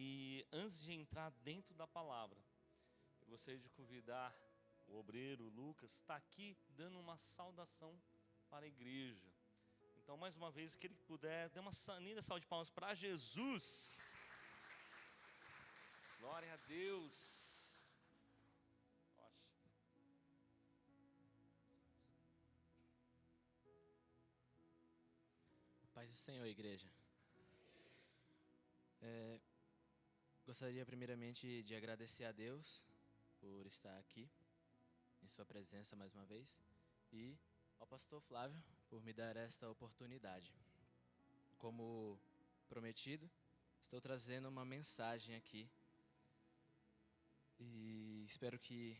E antes de entrar dentro da palavra, eu gostaria de convidar o obreiro Lucas, está aqui dando uma saudação para a igreja. Então, mais uma vez, que ele puder, dê uma linda salva de palmas para Jesus. Glória a Deus. Paz do Senhor, igreja. Gostaria primeiramente de agradecer a Deus por estar aqui, em sua presença mais uma vez, e ao pastor Flávio por me dar esta oportunidade. Como prometido, estou trazendo uma mensagem aqui e espero que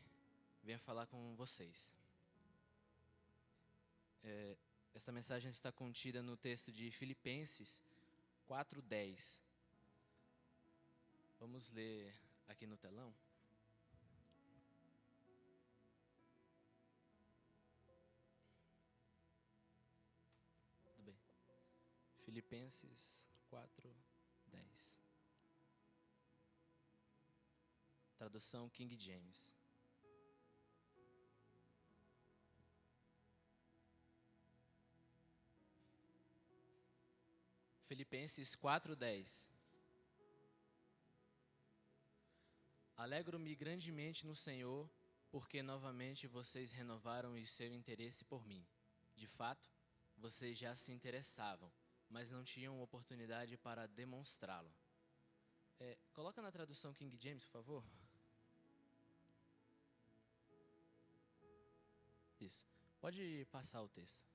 venha falar com vocês. Esta mensagem está contida no texto de Filipenses 4:10. Vamos ler aqui no telão. Tudo bem. Filipenses 4:10. Tradução King James. Filipenses 4:10. Alegro-me grandemente no Senhor, porque novamente vocês renovaram o seu interesse por mim. De fato, vocês já se interessavam, mas não tinham oportunidade para demonstrá-lo. Coloca na tradução King James, por favor. Isso. Pode passar o texto.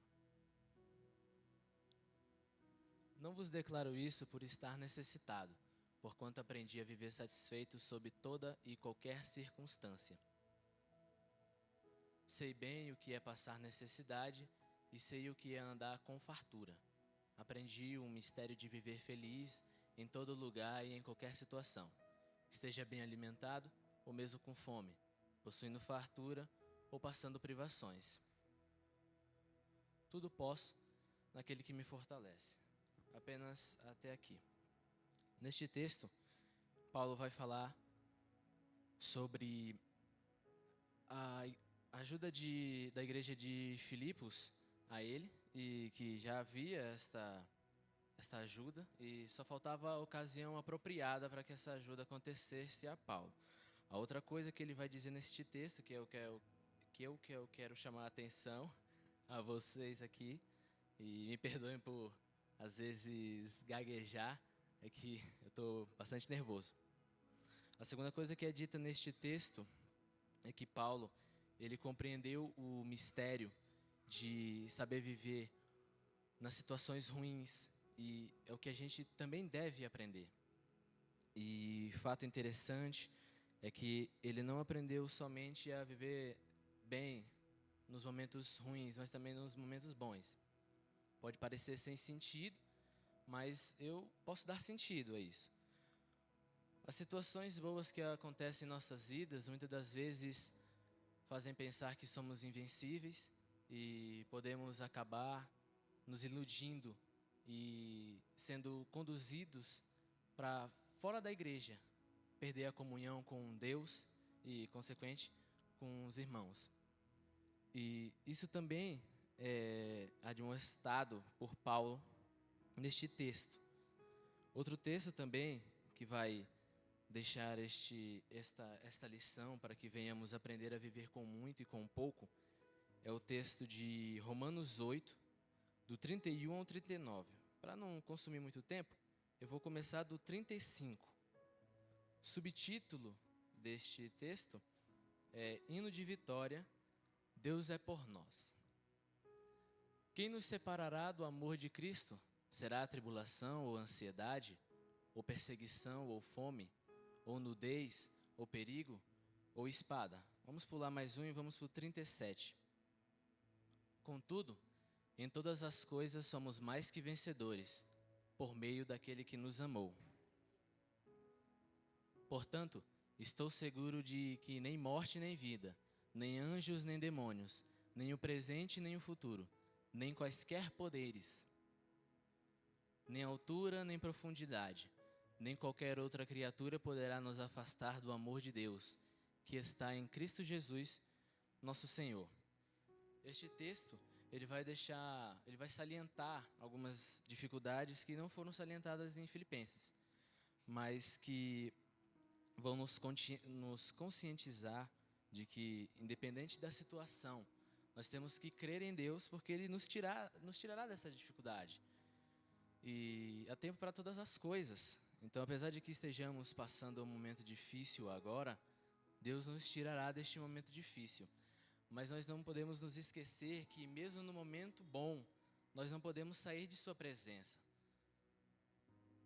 Não vos declaro isso por estar necessitado, porquanto aprendi a viver satisfeito sob toda e qualquer circunstância. Sei bem o que é passar necessidade e sei o que é andar com fartura. Aprendi o mistério de viver feliz em todo lugar e em qualquer situação. Esteja bem alimentado ou mesmo com fome, possuindo fartura ou passando privações. Tudo posso naquele que me fortalece. Apenas até aqui. Neste texto, Paulo vai falar sobre a ajuda da igreja de Filipos a ele, e que já havia esta ajuda, e só faltava a ocasião apropriada para que essa ajuda acontecesse a Paulo. A outra coisa que ele vai dizer neste texto, que eu quero chamar a atenção a vocês aqui, e me perdoem por às vezes gaguejar, é que eu estou bastante nervoso. A segunda coisa que é dita neste texto é que Paulo, ele compreendeu o mistério de saber viver nas situações ruins, e é o que a gente também deve aprender. E fato interessante é que ele não aprendeu somente a viver bem nos momentos ruins, mas também nos momentos bons. Pode parecer sem sentido, mas eu posso dar sentido a isso. As situações boas que acontecem em nossas vidas, muitas das vezes, fazem pensar que somos invencíveis e podemos acabar nos iludindo e sendo conduzidos para fora da igreja, perder a comunhão com Deus e, consequente, com os irmãos. E isso também é admoestado por Paulo neste texto. Outro texto também que vai deixar esta lição para que venhamos aprender a viver com muito e com pouco é o texto de Romanos 8, do 31 ao 39. Para não consumir muito tempo, eu vou começar do 35. Subtítulo deste texto é Hino de Vitória, Deus é por nós. Quem nos separará do amor de Cristo? Será a tribulação ou ansiedade, ou perseguição ou fome, ou nudez, ou perigo, ou espada? Vamos pular mais um e vamos para o 37. Contudo, em todas as coisas somos mais que vencedores, por meio daquele que nos amou. Portanto, estou seguro de que nem morte nem vida, nem anjos nem demônios, nem o presente nem o futuro, nem quaisquer poderes, nem altura nem profundidade, nem qualquer outra criatura poderá nos afastar do amor de Deus, que está em Cristo Jesus, nosso Senhor. Este texto, ele vai salientar algumas dificuldades que não foram salientadas em Filipenses, mas que vão nos conscientizar de que, independente da situação, nós temos que crer em Deus, porque Ele nos tirará dessa dificuldade. E há tempo para todas as coisas. Então, apesar de que estejamos passando um momento difícil agora, Deus nos tirará deste momento difícil. Mas nós não podemos nos esquecer que, mesmo no momento bom, nós não podemos sair de Sua presença.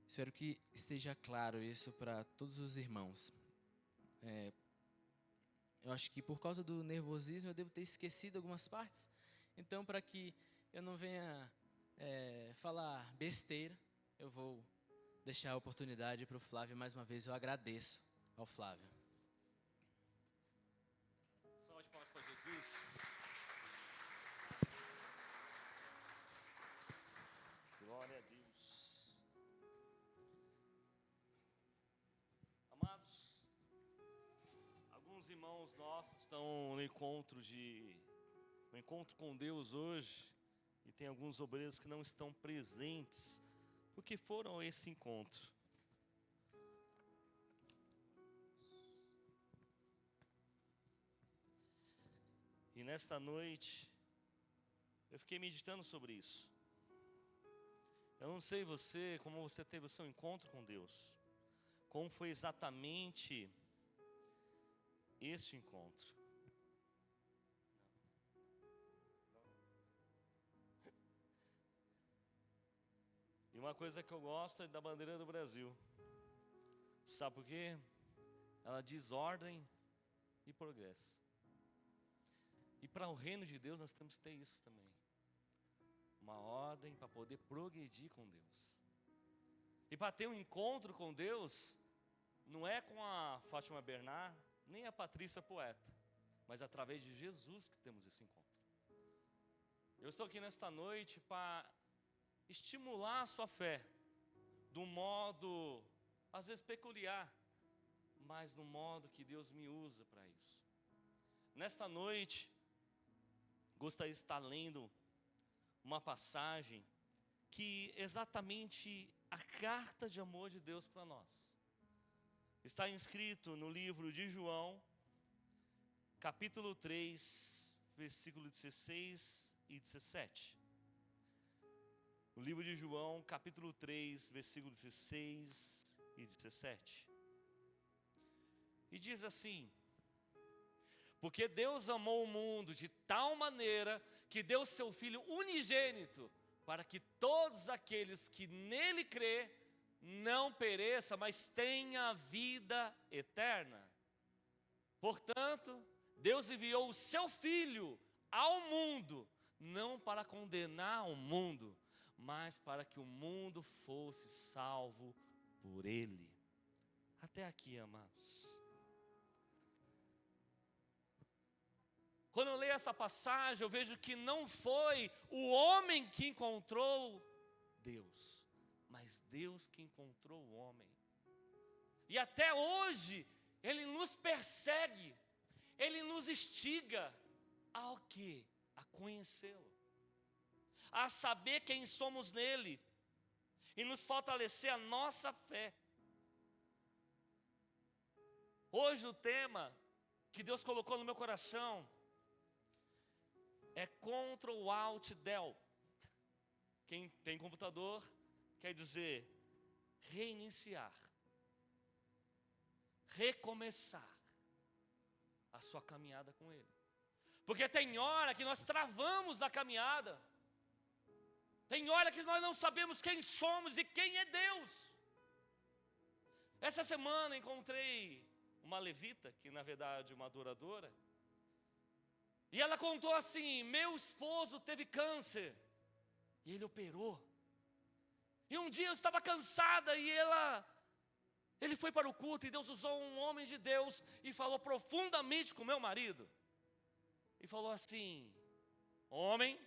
Espero que esteja claro isso para todos os irmãos. Eu acho que por causa do nervosismo eu devo ter esquecido algumas partes. Então, para que eu não venha falar besteira, eu vou deixar a oportunidade para o Flávio. Mais uma vez eu agradeço ao Flávio. Salve de palmas para Jesus. Glória a Deus. Amados, alguns irmãos nossos estão no encontro com Deus hoje, e tem alguns obreiros que não estão presentes, porque foram a esse encontro. E nesta noite, eu fiquei meditando sobre isso. Eu não sei você, como você teve o seu encontro com Deus. Como foi exatamente este encontro. E uma coisa que eu gosto é da bandeira do Brasil. Sabe por quê? Ela diz ordem e progresso. E para o reino de Deus nós temos que ter isso também. Uma ordem para poder progredir com Deus. E para ter um encontro com Deus, não é com a Fátima Bernard, nem a Patrícia Poeta, mas através de Jesus que temos esse encontro. Eu estou aqui nesta noite para estimular a sua fé, de um modo, às vezes peculiar, mas no modo que Deus me usa para isso. Nesta noite, gostaria de estar lendo uma passagem que exatamente a carta de amor de Deus para nós. Está inscrito no livro de João, capítulo 3, versículo 16 e 17. O livro de João, capítulo 3, versículo 16 e 17. E diz assim: porque Deus amou o mundo de tal maneira que deu seu Filho unigênito, para que todos aqueles que nele crê não pereça, mas tenha vida eterna. Portanto, Deus enviou o seu Filho ao mundo, não para condenar o mundo, mas para que o mundo fosse salvo por ele. Até aqui, amados. Quando eu leio essa passagem, eu vejo que não foi o homem que encontrou Deus, mas Deus que encontrou o homem. E até hoje, Ele nos persegue, Ele nos instiga ao quê? A conhecê-lo, a saber quem somos nele, e nos fortalecer a nossa fé. Hoje o tema que Deus colocou no meu coração é Ctrl Alt Del. Quem tem computador quer dizer reiniciar, recomeçar a sua caminhada com Ele. Porque tem hora que nós travamos na caminhada, tem hora que nós não sabemos quem somos e quem é Deus. Essa semana encontrei uma levita, que na verdade é uma adoradora, e ela contou assim: meu esposo teve câncer, e ele operou. E um dia eu estava cansada, e ele foi para o culto, e Deus usou um homem de Deus, e falou profundamente com meu marido. E falou assim: homem,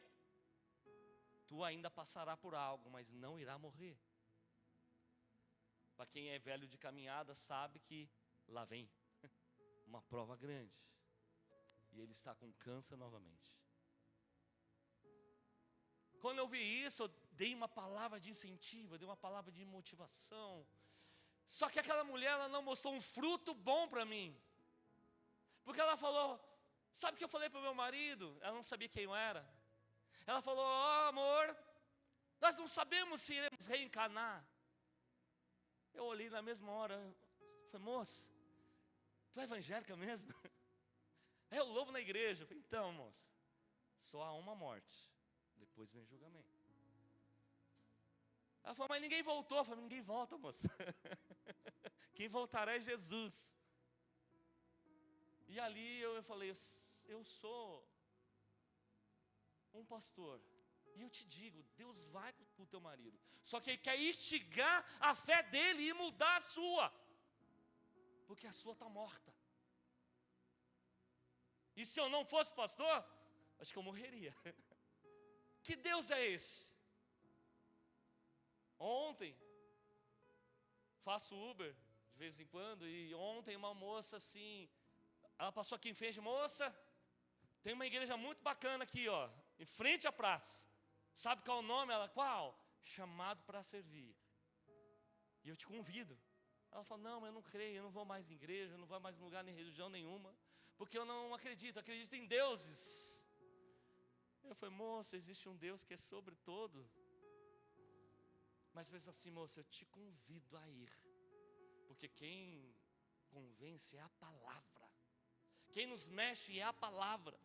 tu ainda passará por algo, mas não irá morrer. Para quem é velho de caminhada sabe que lá vem uma prova grande. E ele está com câncer novamente. Quando eu vi isso, eu dei uma palavra de incentivo, eu dei uma palavra de motivação. Só que aquela mulher, ela não mostrou um fruto bom para mim. Porque ela falou, sabe o que eu falei para o meu marido? Ela não sabia quem eu era. Ela falou, amor, nós não sabemos se iremos reencarnar. Eu olhei na mesma hora, falei, moça, tu é evangélica mesmo? Eu louvo na igreja. Eu falei, então, moça, só há uma morte, depois vem julgamento. Ela falou, mas ninguém voltou. Eu falei, ninguém volta, moça. Quem voltará é Jesus. E ali eu falei, eu sou um pastor. E eu te digo, Deus vai para o teu marido. Só que Ele quer instigar a fé dele e mudar a sua. Porque a sua está morta. E se eu não fosse pastor, acho que eu morreria. Que Deus é esse? Ontem, faço Uber de vez em quando. E ontem uma moça assim, ela passou aqui em frente, moça, tem uma igreja muito bacana aqui, ó, em frente à praça. Sabe qual é o nome? Ela, qual? Chamado para servir. E eu te convido. Ela falou, não, eu não creio, eu não vou mais em igreja, eu não vou mais em lugar nem religião nenhuma, porque eu não acredito em deuses. Eu falei, moça, existe um Deus que é sobre todo. Mas pensa assim, moça, eu te convido a ir, porque quem convence é a palavra. Quem nos mexe é a palavra.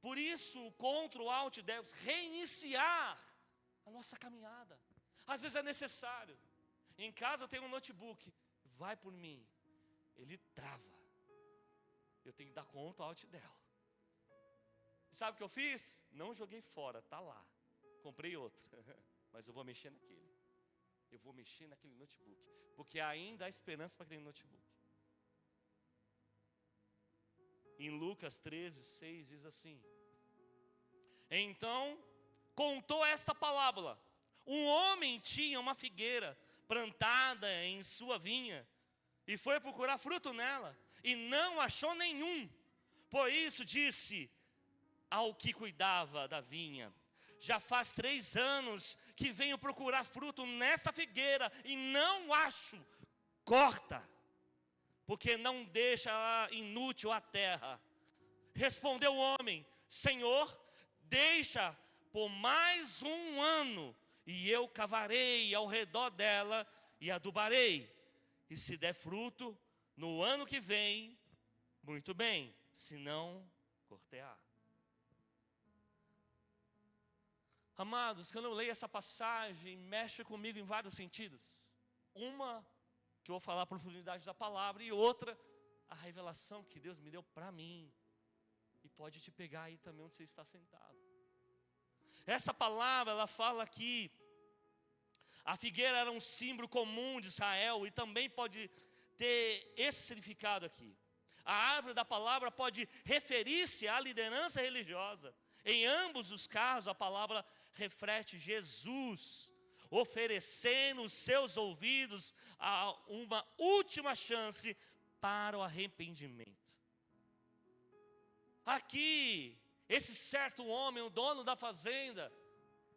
Por isso, o Contra o Out deve reiniciar a nossa caminhada. Às vezes é necessário. Em casa eu tenho um notebook, vai por mim, ele trava. Eu tenho que dar conta ao Alt dela. Sabe o que eu fiz? Não joguei fora, está lá. Comprei outro, mas eu vou mexer naquele. Eu vou mexer naquele notebook, porque ainda há esperança para aquele notebook. Em Lucas 13:6 diz assim: então contou esta parábola. Um homem tinha uma figueira plantada em sua vinha e foi procurar fruto nela e não achou nenhum. Por isso disse ao que cuidava da vinha: já faz 3 anos que venho procurar fruto nessa figueira e não acho. Corta, porque não deixa inútil a terra. Respondeu o homem: Senhor, deixa por mais 1 ano, e eu cavarei ao redor dela e adubarei. E se der fruto no ano que vem, muito bem, se não, cortear. Amados, quando eu leio essa passagem, mexe comigo em vários sentidos. Uma, que eu vou falar a profundidade da palavra, e outra, a revelação que Deus me deu para mim. E pode te pegar aí também onde você está sentado. Essa palavra, ela fala que a figueira era um símbolo comum de Israel, e também pode ter esse significado aqui. A árvore da palavra pode referir-se à liderança religiosa. Em ambos os casos, a palavra reflete Jesus, oferecendo os seus ouvidos a uma última chance para o arrependimento. Aqui, esse certo homem, o dono da fazenda,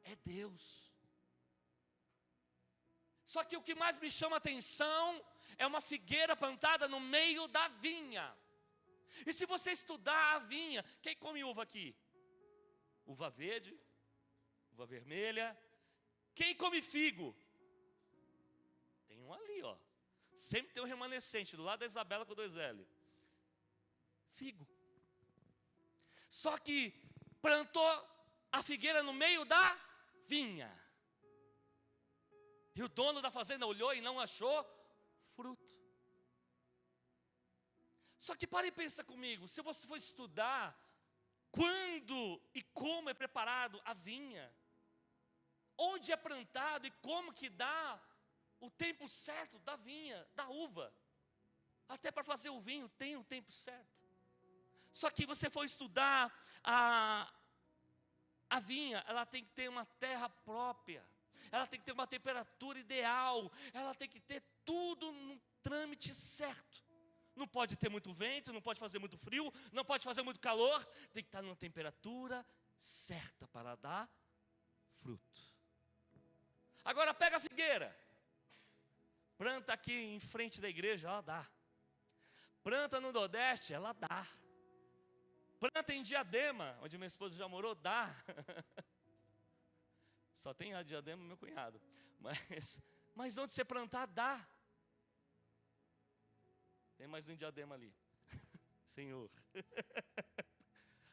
é Deus. Só que o que mais me chama a atenção é uma figueira plantada no meio da vinha. E se você estudar a vinha, quem come uva aqui? Uva verde, uva vermelha. Quem come figo? Tem um ali, ó. Sempre tem um remanescente, do lado da Isabela com 2L. Figo. Só que plantou a figueira no meio da vinha. E o dono da fazenda olhou e não achou fruto. Só que para e pensa comigo, se você for estudar quando e como é preparado a vinha, onde é plantado e como que dá o tempo certo da vinha, da uva, até para fazer o vinho tem o tempo certo. Só que você for estudar a vinha, ela tem que ter uma terra própria. ela tem que ter uma temperatura ideal, ela tem que ter tudo no trâmite certo. Não pode ter muito vento, não pode fazer muito frio, não pode fazer muito calor, tem que estar numa temperatura certa para dar fruto. Agora pega a figueira, planta aqui em frente da igreja, ela dá. Planta no Nordeste, ela dá. Planta em Diadema, onde minha esposa já morou, dá. Só tem a Diadema meu cunhado. Mas onde você plantar, dá. Tem mais um em Diadema ali. Senhor.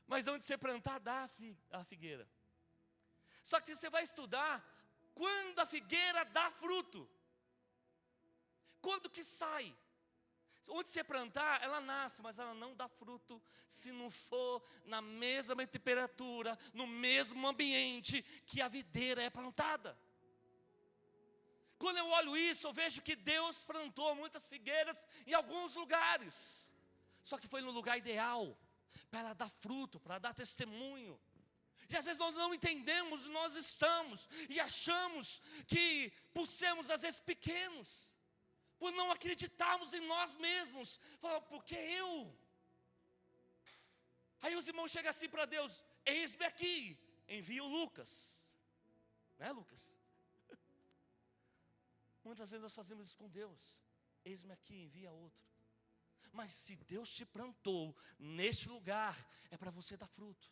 Mas onde você plantar, dá a figueira. Só que você vai estudar quando a figueira dá fruto. Quando que sai? Onde você plantar, ela nasce, mas ela não dá fruto se não for na mesma temperatura, no mesmo ambiente que a videira é plantada. Quando eu olho isso, eu vejo que Deus plantou muitas figueiras em alguns lugares. Só que foi no lugar ideal, para ela dar fruto, para dar testemunho. E às vezes nós não entendemos, nós estamos e achamos que por sermos às vezes pequenos, por não acreditarmos em nós mesmos, falamos, porque eu? Aí os irmãos chegam assim para Deus, eis-me aqui, envia o Lucas. Não é, Lucas? Muitas vezes nós fazemos isso com Deus, eis-me aqui, envia outro. Mas se Deus te plantou neste lugar, é para você dar fruto.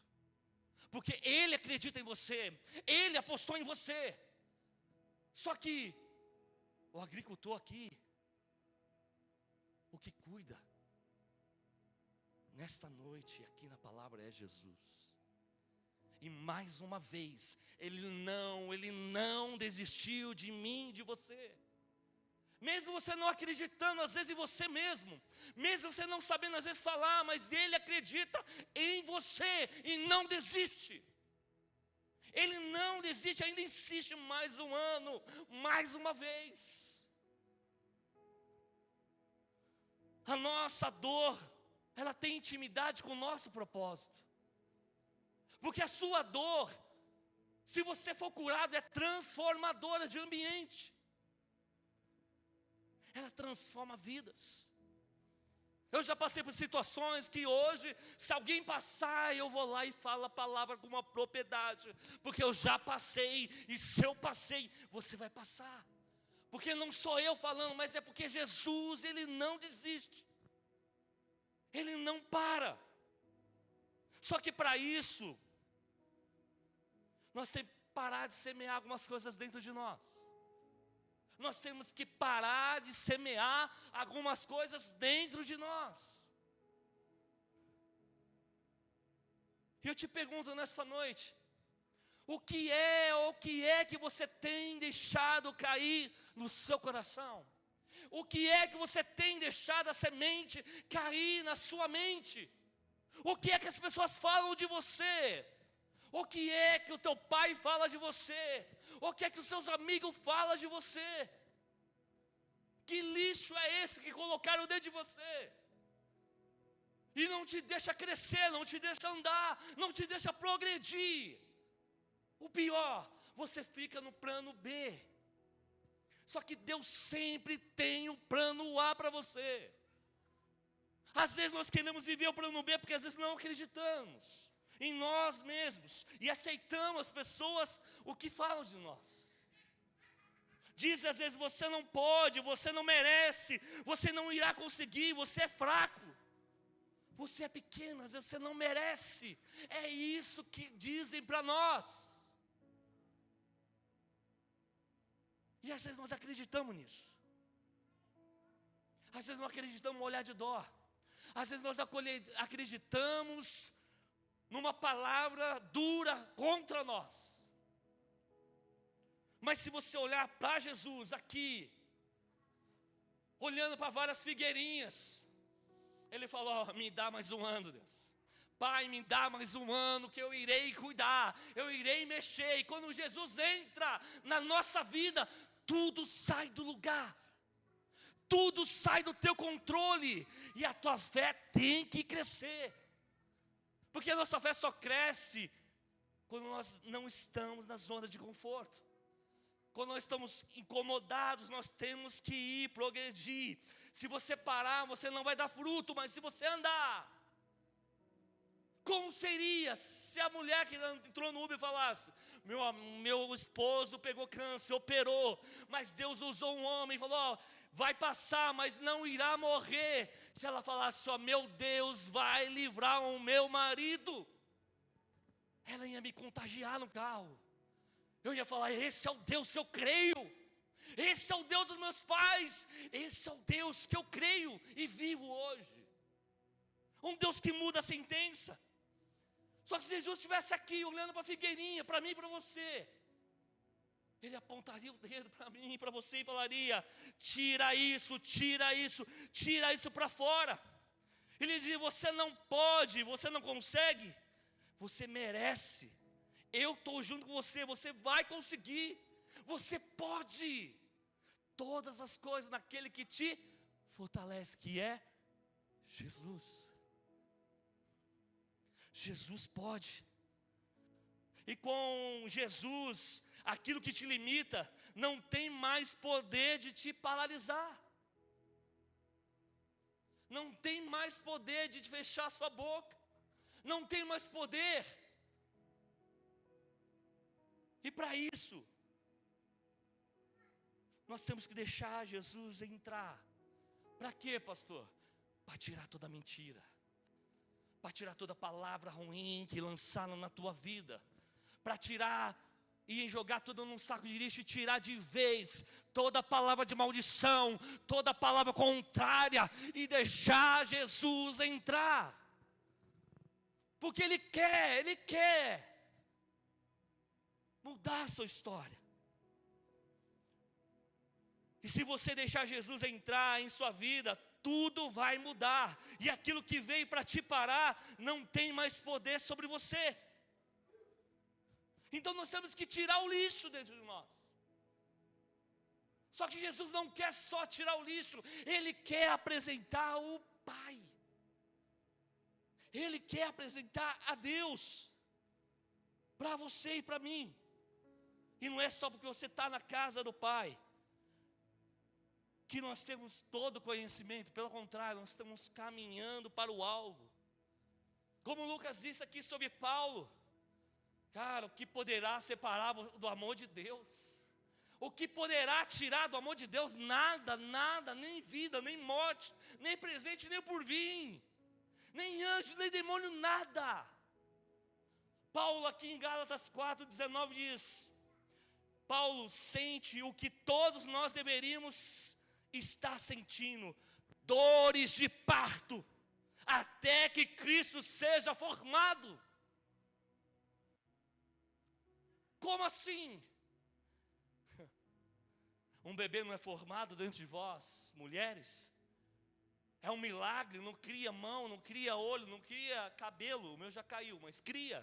Porque Ele acredita em você, Ele apostou em você. Só que o agricultor aqui, o que cuida nesta noite aqui na palavra é Jesus. E mais uma vez, Ele não desistiu de mim, de você. Mesmo você não acreditando às vezes em você mesmo, mesmo você não sabendo às vezes falar, mas Ele acredita em você e não desiste. Ele não desiste, ainda insiste mais um ano, mais uma vez. A nossa dor, ela tem intimidade com o nosso propósito. Porque a sua dor, se você for curado, é transformadora de ambiente. Ela transforma vidas. Eu já passei por situações que hoje, se alguém passar, eu vou lá e falo a palavra com uma propriedade. Porque eu já passei, e se eu passei, você vai passar. Porque não sou eu falando, mas é porque Jesus, Ele não desiste. Ele não para. Só que para isso, nós temos que parar de semear algumas coisas dentro de nós. Nós temos que parar de semear algumas coisas dentro de nós. E eu te pergunto nesta noite, o que é que você tem deixado cair no seu coração? O que é que você tem deixado a semente cair na sua mente? O que é que as pessoas falam de você? O que é que o teu pai fala de você? O que é que os seus amigos falam de você? Que lixo é esse que colocaram dentro de você? E não te deixa crescer, não te deixa andar, não te deixa progredir. O pior, você fica no plano B. Só que Deus sempre tem um plano A para você. Às vezes nós queremos viver o plano B porque às vezes não acreditamos em nós mesmos e aceitamos as pessoas o que falam de nós. Diz às vezes você não pode, você não merece, você não irá conseguir, você é fraco, você é pequeno, às vezes você não merece. É isso que dizem para nós. E às vezes nós acreditamos nisso. Às vezes nós acreditamos no olhar de dó. Às vezes nós acreditamos numa palavra dura contra nós. Mas se você olhar para Jesus aqui, olhando para várias figueirinhas, Ele falou, me dá mais um ano, Deus. Pai, me dá mais um ano que eu irei cuidar, eu irei mexer. E quando Jesus entra na nossa vida, tudo sai do lugar. Tudo sai do teu controle. E a tua fé tem que crescer. Porque a nossa fé só cresce quando nós não estamos na zona de conforto. Quando nós estamos incomodados, nós temos que ir, progredir. Se você parar, você não vai dar fruto, mas se você andar, como seria se a mulher que entrou no Uber falasse: meu esposo pegou câncer, operou, mas Deus usou um homem e falou: ó, vai passar, mas não irá morrer. Se ela falasse: ó, meu Deus vai livrar o meu marido, ela ia me contagiar no carro. Eu ia falar: esse é o Deus que eu creio, esse é o Deus dos meus pais, esse é o Deus que eu creio e vivo hoje. Um Deus que muda a sentença. Só que se Jesus estivesse aqui olhando para a figueirinha, para mim e para você, Ele apontaria o dedo para mim e para você e falaria: tira isso, tira isso, tira isso para fora. Ele dizia: você não pode, você não consegue, você merece. Eu estou junto com você, você vai conseguir, você pode. Todas as coisas naquele que te fortalece, que é Jesus. Jesus pode. E com Jesus, aquilo que te limita não tem mais poder de te paralisar. Não tem mais poder de te fechar sua boca. Não tem mais poder. E para isso, nós temos que deixar Jesus entrar. Para quê, pastor? Para tirar toda mentira, para tirar toda palavra ruim que lançaram na tua vida, para tirar e jogar tudo num saco de lixo e tirar de vez toda palavra de maldição, toda palavra contrária, e deixar Jesus entrar. Porque Ele quer mudar a sua história. E se você deixar Jesus entrar em sua vida, tudo vai mudar. E aquilo que veio para te parar, não tem mais poder sobre você. Então nós temos que tirar o lixo dentro de nós. Só que Jesus não quer só tirar o lixo, Ele quer apresentar o Pai. Ele quer apresentar a Deus para você e para mim. E não é só porque você está na casa do Pai que nós temos todo o conhecimento. Pelo contrário, nós estamos caminhando para o alvo. Como Lucas disse aqui sobre Paulo, cara, o que poderá separar do amor de Deus? O que poderá tirar do amor de Deus? Nada, nada, nem vida, nem morte, nem presente, nem por vir, nem anjo, nem demônio, nada. Paulo aqui em Gálatas 4:19 diz: Paulo sente o que todos nós deveríamos estar sentindo, dores de parto, até que Cristo seja formado. Como assim? Um bebê não é formado dentro de vós, mulheres? É um milagre, não cria mão, não cria olho, não cria cabelo. O meu já caiu, mas cria.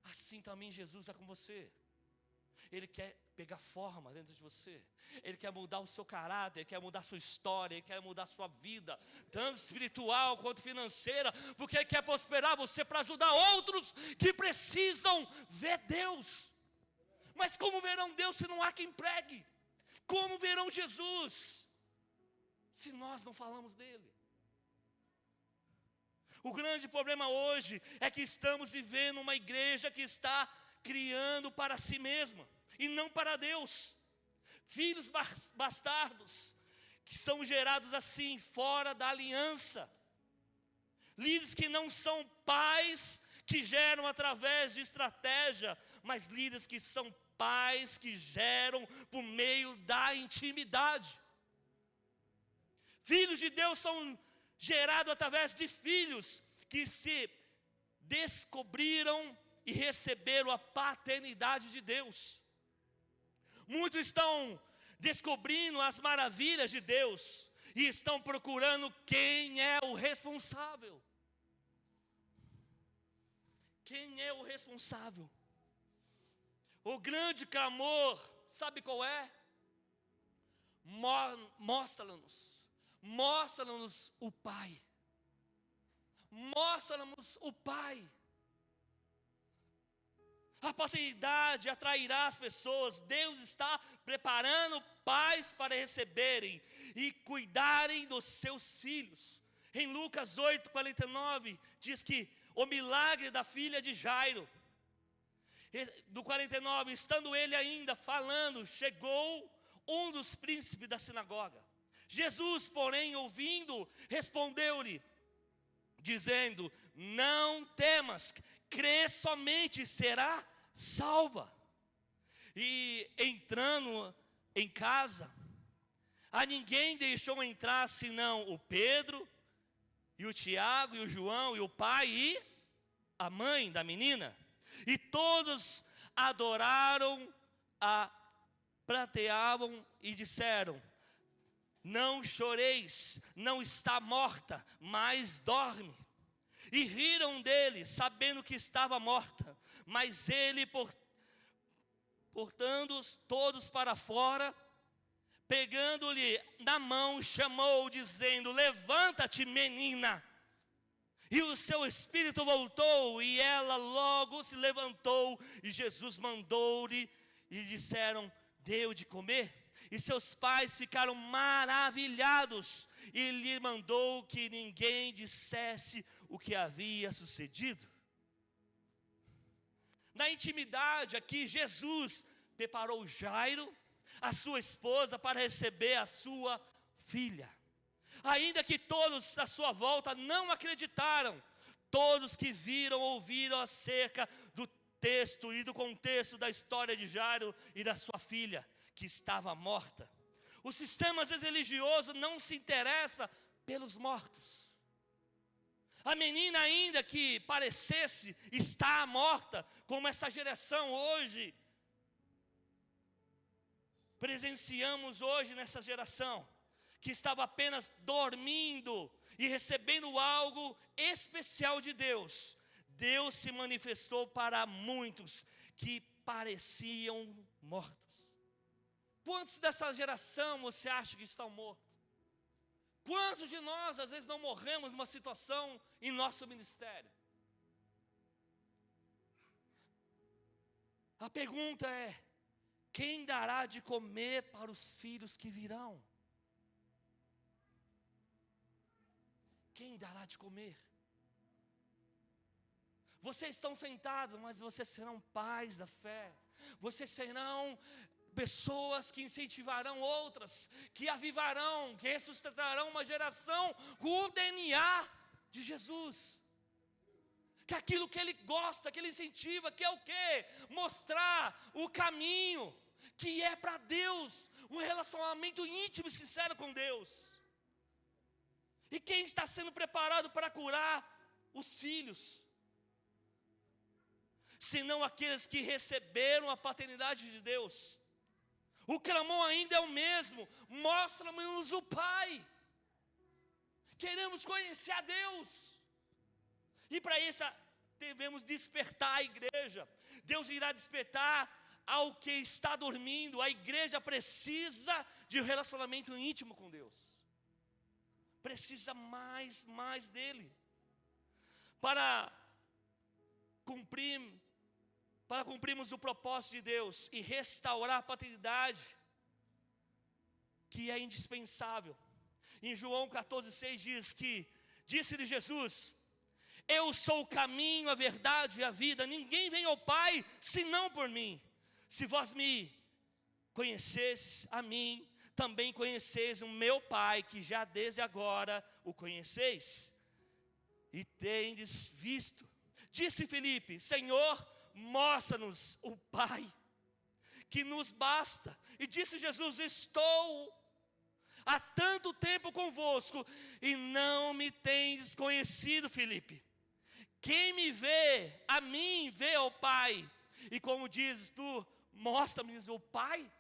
Assim também Jesus é com você. Ele quer pegar forma dentro de você. Ele quer mudar o seu caráter, Ele quer mudar a sua história, Ele quer mudar a sua vida, tanto espiritual quanto financeira, porque Ele quer prosperar você para ajudar outros que precisam ver Deus. Mas como verão Deus se não há quem pregue? Como verão Jesus se nós não falamos dele? O grande problema hoje é que estamos vivendo uma igreja que está criando para si mesma e não para Deus. Filhos bastardos que são gerados assim, fora da aliança. Líderes que não são pais que geram através de estratégia, mas líderes que são pais que geram por meio da intimidade. Filhos de Deus são gerados através de filhos que se descobriram e receberam a paternidade de Deus. Muitos estão descobrindo as maravilhas de Deus e estão procurando quem é o responsável. Quem é o responsável? O grande clamor, sabe qual é? Mostra-nos o Pai. Mostra-nos o Pai. A paternidade atrairá as pessoas. Deus está preparando pais para receberem e cuidarem dos seus filhos. Em Lucas 8:49 diz que o milagre da filha de Jairo, do 49, estando ele ainda falando, chegou um dos príncipes da sinagoga. Jesus, porém, ouvindo, respondeu-lhe, dizendo: não temas, crê somente e será salva. E entrando em casa, a ninguém deixou entrar senão o Pedro, e o Tiago, e o João, e o pai, e a mãe da menina. E todos adoraram, prateavam e disseram: não choreis, não está morta, mas dorme. E riram dele, sabendo que estava morta. Mas ele, portando-os todos para fora, pegando-lhe na mão, chamou, dizendo: levanta-te, menina. E o seu espírito voltou, e ela logo se levantou. E Jesus mandou-lhe, e disseram: deu de comer. E seus pais ficaram maravilhados, e lhe mandou que ninguém dissesse o que havia sucedido. Na intimidade aqui, Jesus preparou Jairo, a sua esposa, para receber a sua filha. Ainda que todos à sua volta não acreditaram, todos que viram, ouviram acerca do texto e do contexto da história de Jairo e da sua filha, que estava morta. O sistema, às vezes, religioso não se interessa pelos mortos. A menina, ainda que parecesse estar morta, como essa geração hoje, presenciamos hoje nessa geração, que estava apenas dormindo e recebendo algo especial de Deus. Deus se manifestou para muitos que pareciam mortos. Quantos dessa geração você acha que estão mortos? Quantos de nós às vezes não morremos numa situação em nosso ministério? A pergunta é: quem dará de comer para os filhos que virão? Quem dará de comer? Vocês estão sentados, mas vocês serão pais da fé. Vocês serão pessoas que incentivarão outras, que avivarão, que ressuscitarão uma geração com o DNA de Jesus. Que aquilo que Ele gosta, que Ele incentiva, que é o quê? Mostrar o caminho, que é para Deus, um relacionamento íntimo e sincero com Deus. E quem está sendo preparado para curar os filhos? Senão aqueles que receberam a paternidade de Deus. O clamor ainda é o mesmo: mostra-nos o Pai. Queremos conhecer a Deus. E para isso devemos despertar a igreja. Deus irá despertar ao que está dormindo. A igreja precisa de um relacionamento íntimo com Deus. Precisa mais dele. Para cumprirmos o propósito de Deus e restaurar a paternidade, que é indispensável. Em João 14,6 diz que, disse-lhe Jesus: eu sou o caminho, a verdade e a vida, ninguém vem ao Pai senão por mim. Se vós me conhecesses a mim, também conheceis o meu Pai, que já desde agora o conheceis e tendes visto. Disse Filipe: Senhor, mostra-nos o Pai, que nos basta. E disse Jesus: estou há tanto tempo convosco e não me tendes conhecido, Filipe. Quem me vê, a mim vê ao Pai. E como dizes tu, mostra-me o Pai.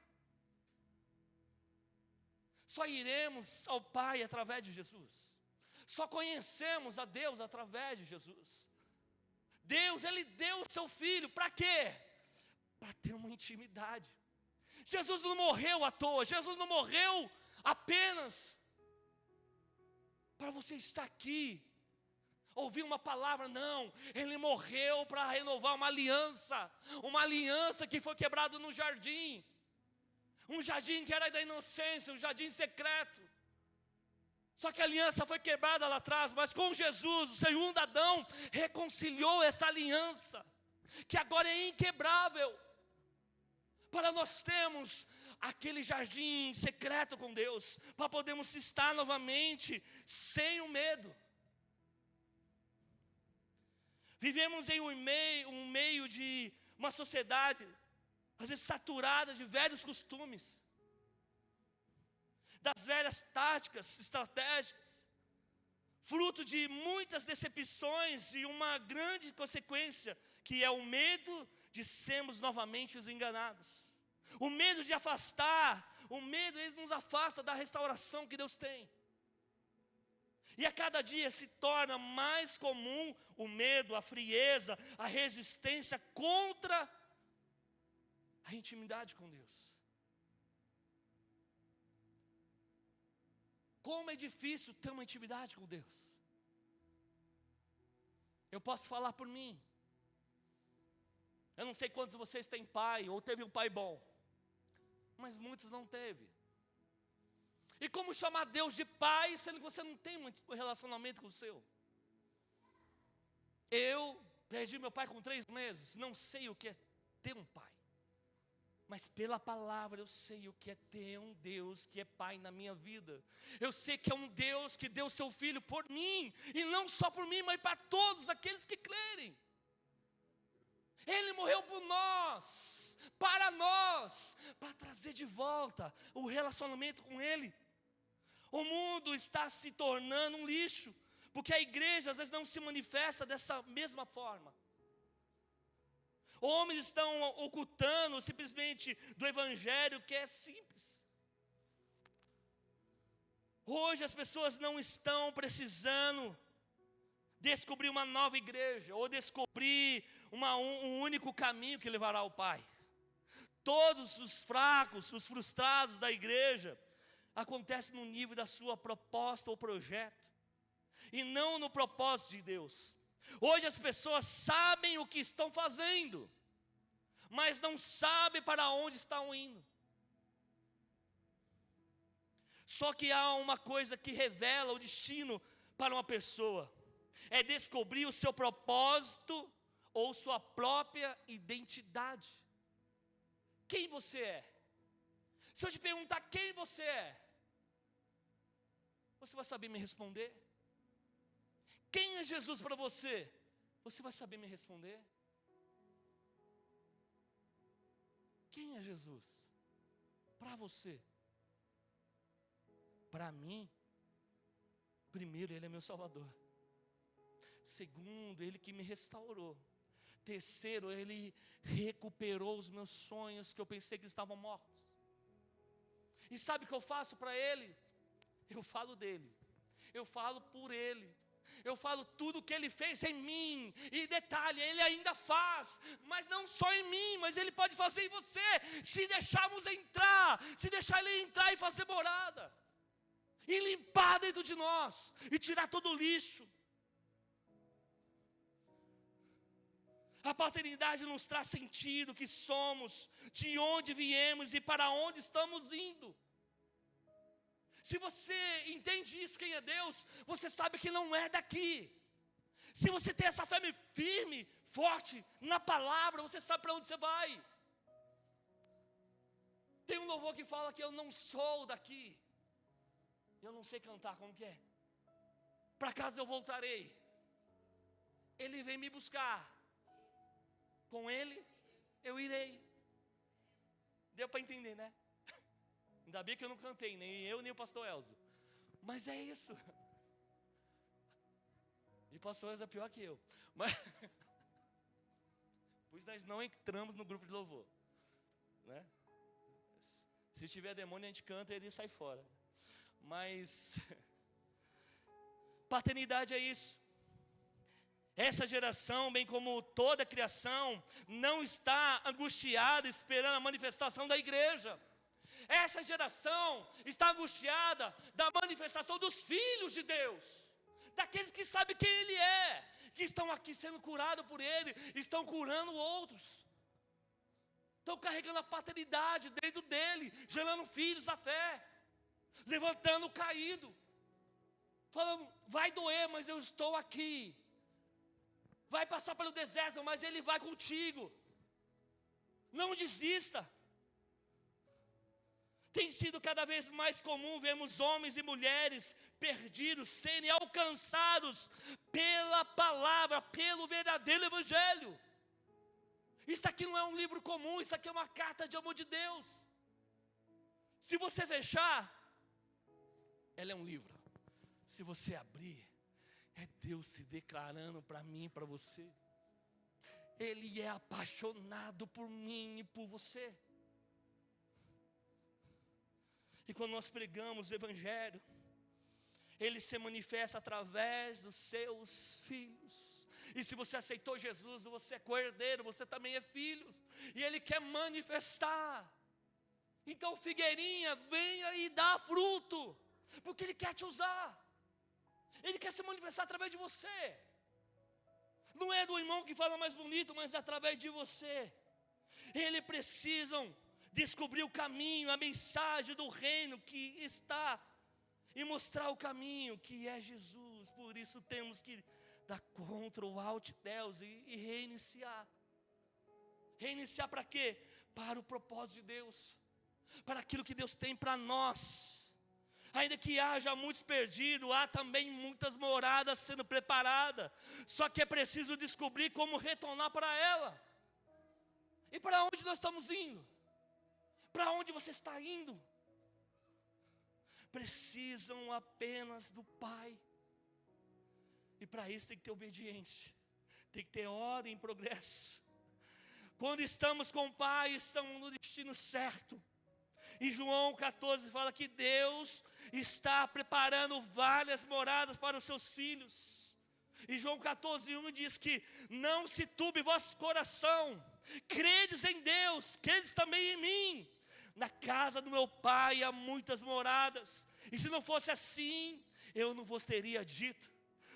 Só iremos ao Pai através de Jesus. Só conhecemos a Deus através de Jesus. Deus, Ele deu o seu Filho, para quê? Para ter uma intimidade. Jesus não morreu à toa, Jesus não morreu apenas para você estar aqui, ouvir uma palavra, não. Ele morreu para renovar uma aliança que foi quebrada no jardim. Um jardim que era da inocência, um jardim secreto. Só que a aliança foi quebrada lá atrás, mas com Jesus, o segundo Adão, reconciliou essa aliança, que agora é inquebrável. Para nós termos aquele jardim secreto com Deus, para podermos estar novamente sem o medo. Vivemos em um meio de uma sociedade, às vezes saturada de velhos costumes, das velhas táticas estratégicas, fruto de muitas decepções e uma grande consequência, que é o medo de sermos novamente os enganados. O medo de afastar, o medo ele nos afasta da restauração que Deus tem. E a cada dia se torna mais comum o medo, a frieza, a resistência contra a intimidade com Deus. Como é difícil ter uma intimidade com Deus. Eu posso falar por mim. Eu não sei quantos de vocês têm pai, ou teve um pai bom, mas muitos não teve. E como chamar Deus de pai, sendo que você não tem um relacionamento com o seu? Eu perdi meu pai com 3 meses, não sei o que é ter um pai. Mas pela palavra eu sei o que é ter um Deus que é pai na minha vida. Eu sei que é um Deus que deu seu filho por mim, e não só por mim, mas para todos aqueles que crerem. Ele morreu por nós, para nós, para trazer de volta o relacionamento com Ele. O mundo está se tornando um lixo, porque a igreja às vezes não se manifesta dessa mesma forma. Homens estão ocultando simplesmente do evangelho que é simples. Hoje as pessoas não estão precisando descobrir uma nova igreja, ou descobrir um único caminho que levará ao Pai. Todos os fracos, os frustrados da igreja, acontece no nível da sua proposta ou projeto, e não no propósito de Deus. Hoje as pessoas sabem o que estão fazendo, mas não sabem para onde estão indo. Só que há uma coisa que revela o destino para uma pessoa, é descobrir o seu propósito ou sua própria identidade. Quem você é? Se eu te perguntar quem você é, você vai saber me responder? Quem é Jesus para você? Você vai saber me responder? Quem é Jesus para você? Para mim, primeiro, Ele é meu Salvador. Segundo, Ele que me restaurou. Terceiro, Ele recuperou os meus sonhos que eu pensei que estavam mortos. E sabe o que eu faço para Ele? Eu falo dEle, eu falo por Ele, eu falo tudo o que Ele fez em mim. E detalhe, Ele ainda faz, mas não só em mim, mas Ele pode fazer em você, se deixarmos entrar, se deixar Ele entrar e fazer morada, e limpar dentro de nós, e tirar todo o lixo. A paternidade nos traz sentido, que somos, de onde viemos e para onde estamos indo. Se você entende isso, quem é Deus, você sabe que não é daqui. Se você tem essa fé firme, forte, na palavra, você sabe para onde você vai. Tem um louvor que fala que eu não sou daqui. Eu não sei cantar, como que é? Para casa eu voltarei. Ele vem me buscar. Com Ele eu irei. Deu para entender, né? Ainda bem que eu não cantei, nem eu nem o pastor Elzo. Mas é isso. E o pastor Elzo é pior que eu. Mas pois nós não entramos no grupo de louvor, né? Se tiver demônio a gente canta e ele sai fora. Mas paternidade é isso. Essa geração, bem como toda a criação, não está angustiada esperando a manifestação da igreja. Essa geração está angustiada da manifestação dos filhos de Deus, daqueles que sabem quem Ele é, que estão aqui sendo curados por Ele, estão curando outros, estão carregando a paternidade dentro dEle, gerando filhos da fé, levantando o caído, falando, vai doer, mas eu estou aqui, vai passar pelo deserto, mas Ele vai contigo, não desista. Tem sido cada vez mais comum vermos homens e mulheres perdidos serem alcançados pela palavra, pelo verdadeiro evangelho. Isso aqui não é um livro comum, isso aqui é uma carta de amor de Deus. Se você fechar, ela é um livro. Se você abrir, é Deus se declarando para mim e para você. Ele é apaixonado por mim e por você. E quando nós pregamos o evangelho, ele se manifesta através dos seus filhos. E se você aceitou Jesus, você é cordeiro, você também é filho. E ele quer manifestar. Então, figueirinha, venha e dá fruto, porque ele quer te usar. Ele quer se manifestar através de você. Não é do irmão que fala mais bonito, mas através de você. Eles precisam descobrir o caminho, a mensagem do reino que está, e mostrar o caminho que é Jesus. Por isso temos que dar Ctrl Alt Deus e reiniciar. Reiniciar para quê? Para o propósito de Deus, para aquilo que Deus tem para nós. Ainda que haja muitos perdidos, há também muitas moradas sendo preparadas. Só que é preciso descobrir como retornar para ela. E para onde nós estamos indo? Para onde você está indo? Precisam apenas do Pai. E para isso tem que ter obediência, tem que ter ordem e progresso. Quando estamos com o Pai, estamos no destino certo. E João 14 fala que Deus está preparando várias moradas para os seus filhos. E João 14:1 diz que não se turbe vosso coração, credes em Deus, credes também em mim. Na casa do meu Pai há muitas moradas, e se não fosse assim, eu não vos teria dito.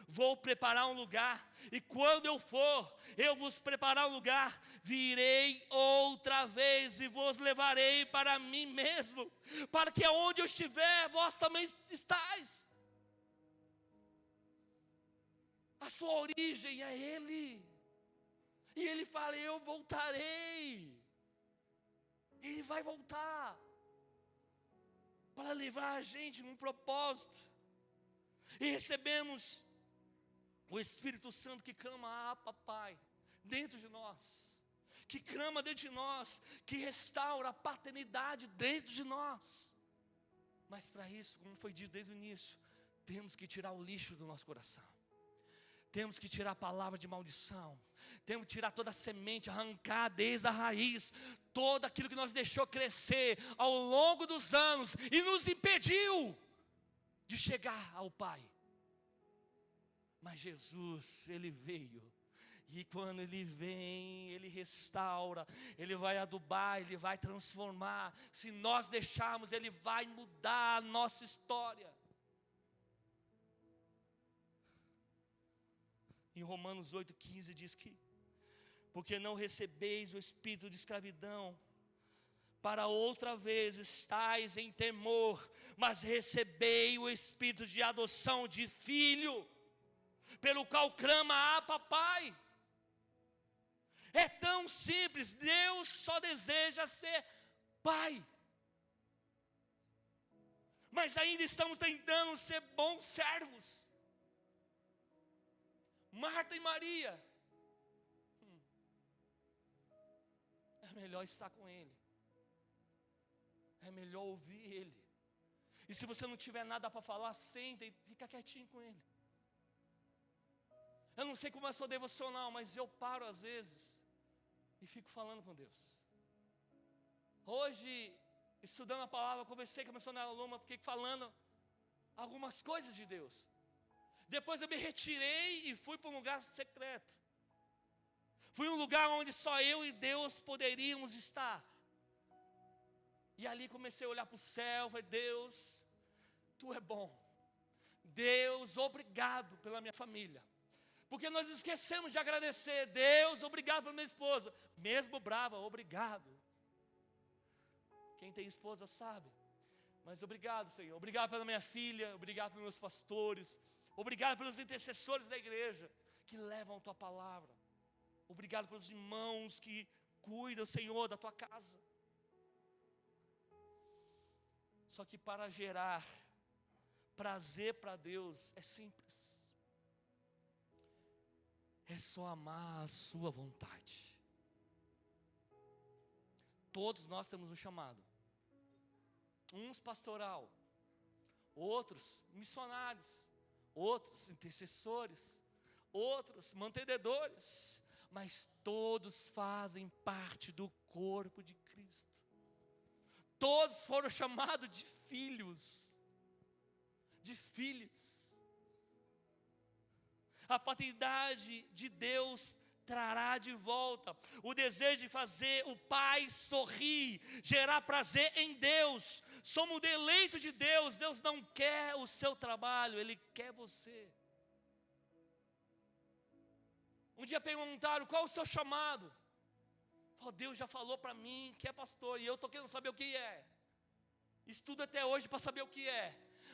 Vou preparar um lugar, e quando eu for, eu vos preparar um lugar, virei outra vez e vos levarei para mim mesmo, para que aonde eu estiver, vós também estáis. A sua origem é Ele, e Ele fala, eu voltarei. Ele vai voltar para levar a gente num propósito. E recebemos o Espírito Santo que clama, papai, dentro de nós. Que clama dentro de nós, que restaura a paternidade dentro de nós. Mas para isso, como foi dito desde o início, temos que tirar o lixo do nosso coração. Temos que tirar a palavra de maldição. Temos que tirar toda a semente, arrancar desde a raiz todo aquilo que nós deixou crescer ao longo dos anos e nos impediu de chegar ao Pai. Mas Jesus, Ele veio, e quando Ele vem, Ele restaura, Ele vai adubar, Ele vai transformar. Se nós deixarmos, Ele vai mudar a nossa história. Em Romanos 8,15 diz que, porque não recebeis o espírito de escravidão, para outra vez estáis em temor, mas recebei o espírito de adoção de filho, pelo qual clama, papai. É tão simples, Deus só deseja ser pai. Mas ainda estamos tentando ser bons servos. Marta e Maria, é melhor estar com Ele, é melhor ouvir Ele. E se você não tiver nada para falar, senta e fica quietinho com Ele. Eu não sei como é a sua devocional, mas eu paro às vezes e fico falando com Deus. Hoje, estudando a palavra, conversei com a missionária Luma, fiquei falando algumas coisas de Deus. Depois eu me retirei e fui para um lugar secreto. Fui um lugar onde só eu e Deus poderíamos estar. E ali comecei a olhar para o céu, falei, Deus, Tu é bom. Deus, obrigado pela minha família. Porque nós esquecemos de agradecer. Deus, obrigado pela minha esposa. Mesmo brava, obrigado. Quem tem esposa sabe. Mas obrigado, Senhor. Obrigado pela minha filha. Obrigado pelos meus pastores. Obrigado pelos intercessores da igreja que levam a tua palavra. Obrigado pelos irmãos que cuidam, Senhor, da tua casa. Só que para gerar prazer para Deus é simples. É só amar a sua vontade. Todos nós temos um chamado. Uns pastoral, outros missionários, outros intercessores, outros mantenedores, mas todos fazem parte do corpo de Cristo. Todos foram chamados de filhos, de filhas. A paternidade de Deus trará de volta o desejo de fazer o Pai sorrir, gerar prazer em Deus. Somos o deleito de Deus. Deus não quer o seu trabalho, Ele quer você. Um dia perguntaram, qual o seu chamado? Deus já falou para mim que é pastor, e eu estou querendo saber o que é. Estudo até hoje para saber o que é.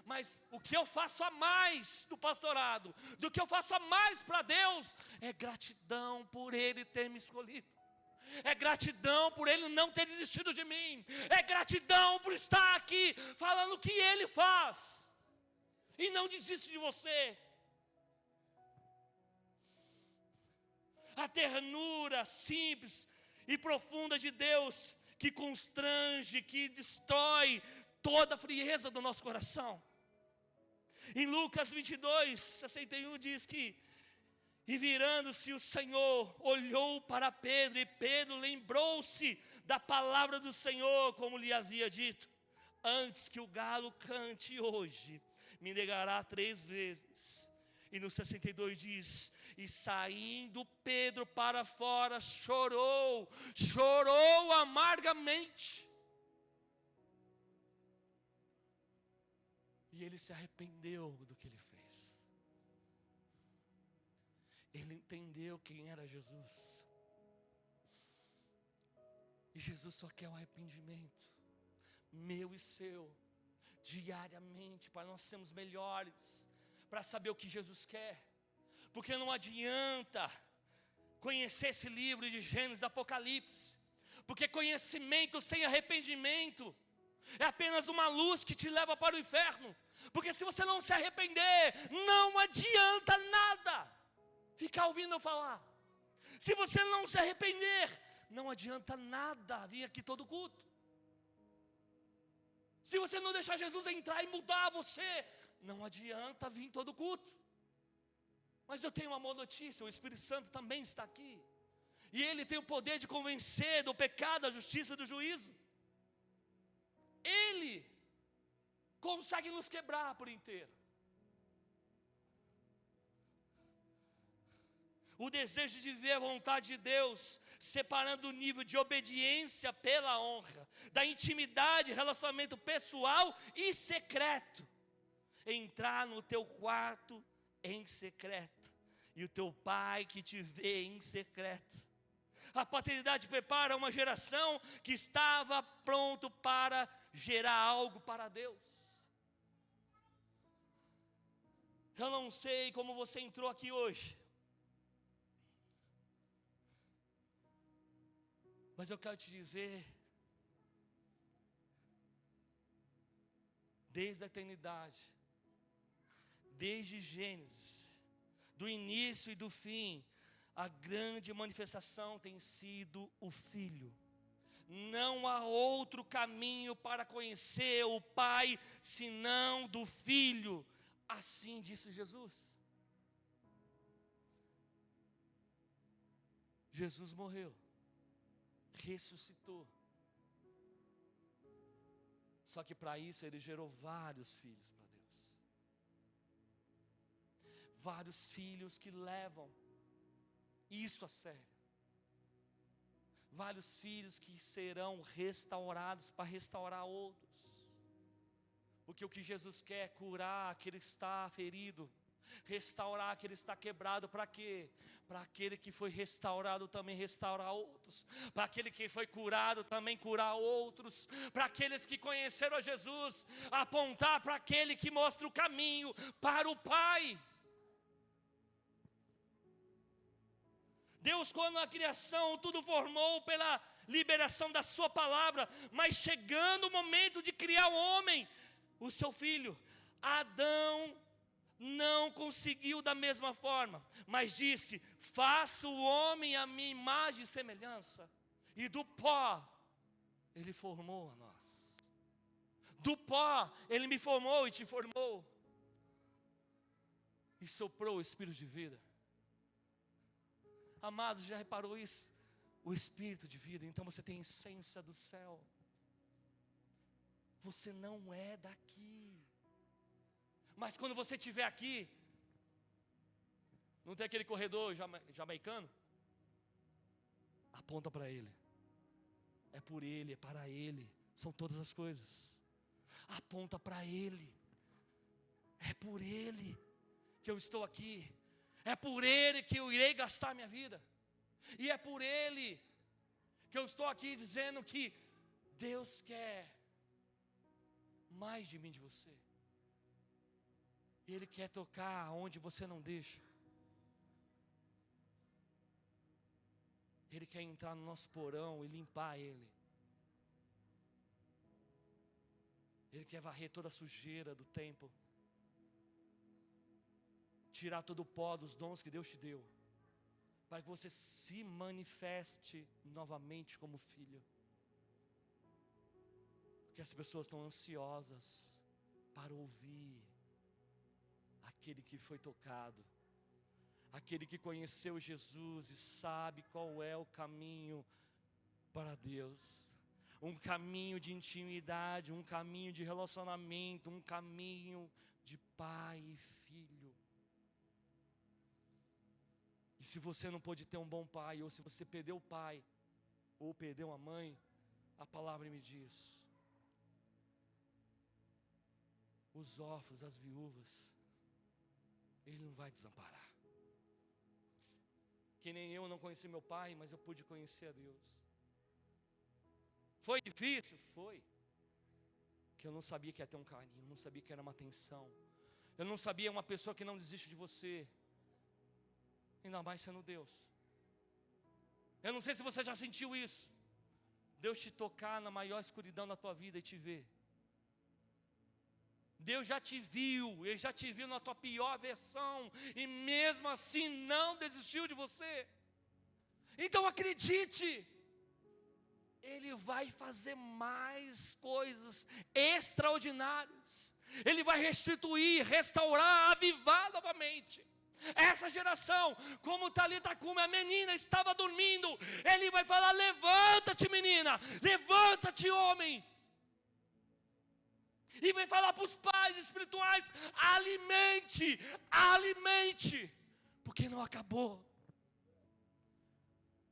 Mas o que eu faço a mais do pastorado, do que eu faço a mais para Deus, é gratidão por Ele ter me escolhido. É gratidão por Ele não ter desistido de mim. É gratidão por estar aqui falando o que Ele faz. E não desiste de você. A ternura simples e profunda de Deus, que constrange, que destrói toda a frieza do nosso coração. Em Lucas 22, 61 diz que, e virando-se o Senhor, olhou para Pedro, e Pedro lembrou-se da palavra do Senhor, como lhe havia dito: antes que o galo cante hoje, me negará 3 vezes. E no 62 diz, e saindo Pedro para fora, chorou amargamente. E ele se arrependeu do que ele fez. Ele entendeu quem era Jesus. E Jesus só quer um arrependimento, meu e seu, diariamente, para nós sermos melhores, para saber o que Jesus quer. Porque não adianta conhecer esse livro de Gênesis, Apocalipse, porque conhecimento sem arrependimento é apenas uma luz que te leva para o inferno. Porque se você não se arrepender, não adianta nada ficar ouvindo eu falar. Se você não se arrepender, não adianta nada vir aqui todo culto. Se você não deixar Jesus entrar e mudar você, não adianta vir todo culto. Mas eu tenho uma boa notícia, o Espírito Santo também está aqui. E Ele tem o poder de convencer do pecado, da justiça e do juízo. Ele consegue nos quebrar por inteiro. O desejo de viver a vontade de Deus, separando o nível de obediência pela honra, da intimidade, relacionamento pessoal e secreto. Entrar no teu quarto em secreto, e o teu pai que te vê em secreto. A paternidade prepara uma geração que estava pronto para gerar algo para Deus. Eu não sei como você entrou aqui hoje, mas eu quero te dizer, desde a eternidade, desde Gênesis, do início e do fim, a grande manifestação tem sido o Filho. Não há outro caminho para conhecer o Pai senão do Filho. Assim disse Jesus. Jesus morreu, ressuscitou. Só que para isso Ele gerou vários filhos para Deus. Vários filhos que levam isso a sério. Vários filhos que serão restaurados para restaurar outros. Porque o que Jesus quer é curar aquele que está ferido, restaurar aquele que está quebrado. Para quê? Para aquele que foi restaurado também restaurar outros, para aquele que foi curado também curar outros, para aqueles que conheceram a Jesus, apontar para aquele que mostra o caminho para o Pai. Deus, quando na criação tudo formou pela liberação da sua palavra, mas chegando o momento de criar o homem, o seu filho, Adão não conseguiu da mesma forma, mas disse: faça o homem à minha imagem e semelhança, e do pó ele formou a nós. Do pó ele me formou e te formou, e soprou o Espírito de vida. Amados, já reparou isso? O Espírito de vida. Então você tem a essência do céu. Você não é daqui. Mas quando você estiver aqui, não tem aquele corredor jamaicano? Aponta para ele. É por ele, é para ele. São todas as coisas. Aponta para ele. É por ele que eu estou aqui. É por ele que eu irei gastar minha vida. E é por ele que eu estou aqui dizendo que Deus quer mais de mim, de você. Ele quer tocar onde você não deixa. Ele quer entrar no nosso porão e limpar ele. Ele quer varrer toda a sujeira do templo, tirar todo o pó dos dons que Deus te deu, para que você se manifeste novamente como filho. Porque as pessoas estão ansiosas para ouvir aquele que foi tocado, aquele que conheceu Jesus e sabe qual é o caminho para Deus. Um caminho de intimidade, um caminho de relacionamento, um caminho de pai e filho. E se você não pôde ter um bom pai, ou se você perdeu o pai, ou perdeu a mãe, a palavra me diz: os órfãos, as viúvas, Ele não vai desamparar. Que nem eu não conheci meu pai, mas eu pude conhecer a Deus. Foi difícil? Foi. Que eu não sabia que ia ter um carinho, não sabia que era uma atenção. Eu não sabia uma pessoa que não desiste de você, ainda mais sendo Deus. Eu não sei se você já sentiu isso. Deus te tocar na maior escuridão da tua vida e te ver. Deus já te viu, Ele já te viu na tua pior versão, e mesmo assim não desistiu de você. Então acredite, Ele vai fazer mais coisas extraordinárias. Ele vai restituir, restaurar, avivar novamente essa geração. Como Talita Cumi, a menina estava dormindo, Ele vai falar: levanta-te, menina, levanta-te, homem. E vai falar para os pais espirituais: alimente, alimente, porque não acabou.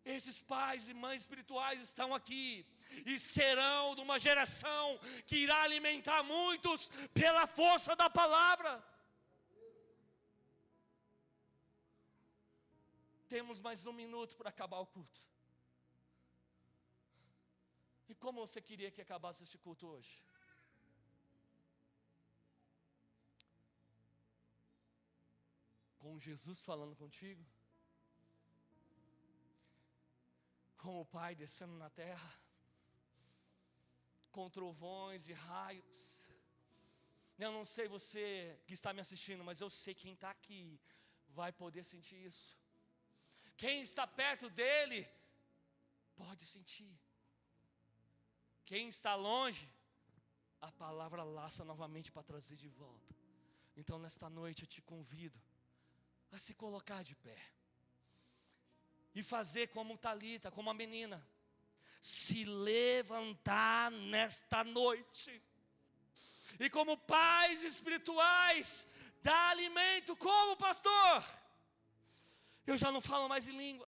Esses pais e mães espirituais estão aqui e serão de uma geração que irá alimentar muitos pela força da palavra. Temos mais um minuto para acabar o culto. E como você queria que acabasse este culto hoje? Com Jesus falando contigo? Com o Pai descendo na terra? Com trovões e raios? Eu não sei você que está me assistindo, mas eu sei quem está aqui vai poder sentir isso. Quem está perto dele pode sentir. Quem está longe, a palavra laça novamente para trazer de volta. Então nesta noite eu te convido a se colocar de pé e fazer como Talita, como a menina, se levantar nesta noite, e como pais espirituais, dar alimento. Como pastor, eu já não falo mais em língua,